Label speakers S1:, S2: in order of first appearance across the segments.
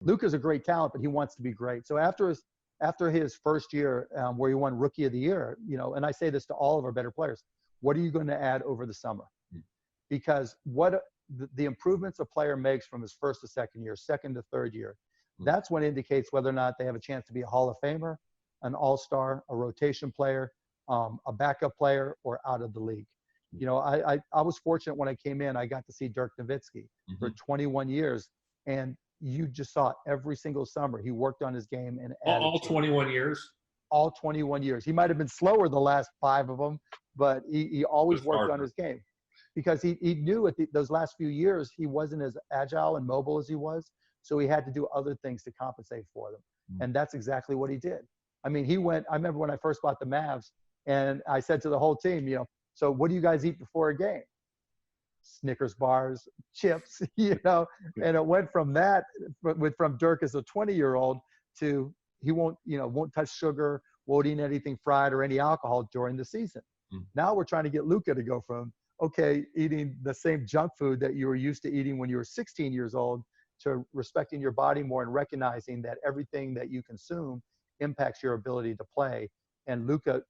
S1: Luka's a great talent, but he wants to be great. So after his first year where he won Rookie of the Year, and I say this to all of our better players, what are you going to add over the summer? Because what the improvements a player makes from his first to second year, second to third year, that's what indicates whether or not they have a chance to be a Hall of Famer, an all-star, a rotation player, a backup player, or out of the league. I was fortunate when I came in, I got to see Dirk Nowitzki for 21 years, and you just saw every single summer he worked on his game and
S2: all 21 years.
S1: All 21 years. He might have been slower the last 5 of them, but he always worked on his game because he knew those last few years he wasn't as agile and mobile as he was, so he had to do other things to compensate for them, and that's exactly what he did. I mean, I remember when I first bought the Mavs, and I said to the whole team, so what do you guys eat before a game? Snickers bars, chips, and it went from that, from Dirk as a 20-year-old to he won't touch sugar, won't eat anything fried or any alcohol during the season. Now we're trying to get Luka to go from, eating the same junk food that you were used to eating when you were 16 years old to respecting your body more and recognizing that everything that you consume impacts your ability to play. And Luka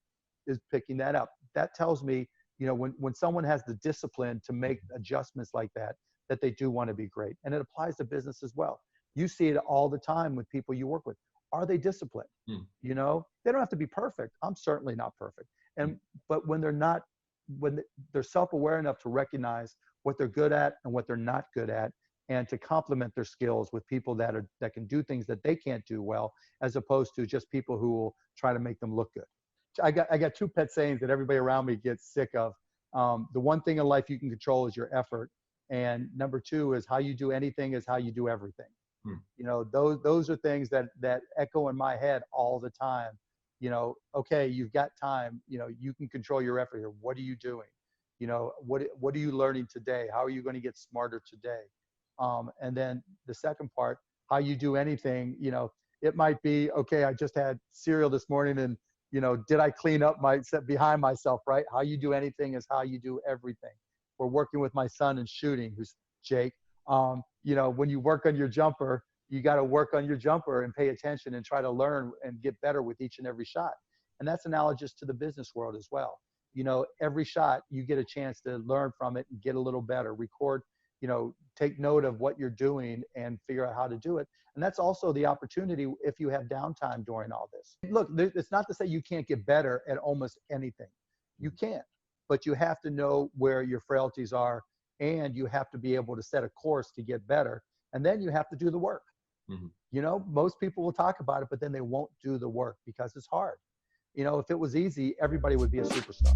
S1: is picking that up. That tells me, when someone has the discipline to make adjustments like that they do want to be great. And it applies to business as well. You see it all the time with people you work with. Are they disciplined? They don't have to be perfect. I'm certainly not perfect. But when they're self-aware enough to recognize what they're good at and what they're not good at, and to complement their skills with people that can do things that they can't do well, as opposed to just people who will try to make them look good. I got 2 pet sayings that everybody around me gets sick of. The one thing in life you can control is your effort. And number 2 is how you do anything is how you do everything. Those are things that echo in my head all the time. Okay, you've got time, you can control your effort here. What are you doing? What are you learning today? How are you going to get smarter today? And then the second part, how you do anything, it might be, okay, I just had cereal this morning and, did I clean up behind myself, right? How you do anything is how you do everything. We're working with my son in shooting, who's Jake. When you work on your jumper, you got to work on your jumper and pay attention and try to learn and get better with each and every shot. And that's analogous to the business world as well. Every shot you get a chance to learn from it and get a little better, record, take note of what you're doing and figure out how to do it. And that's also the opportunity if you have downtime during all this. Look, it's not to say you can't get better at almost anything. You can, but you have to know where your frailties are, and you have to be able to set a course to get better. And then you have to do the work. Most people will talk about it, but then they won't do the work because it's hard. If it was easy, everybody would be a superstar.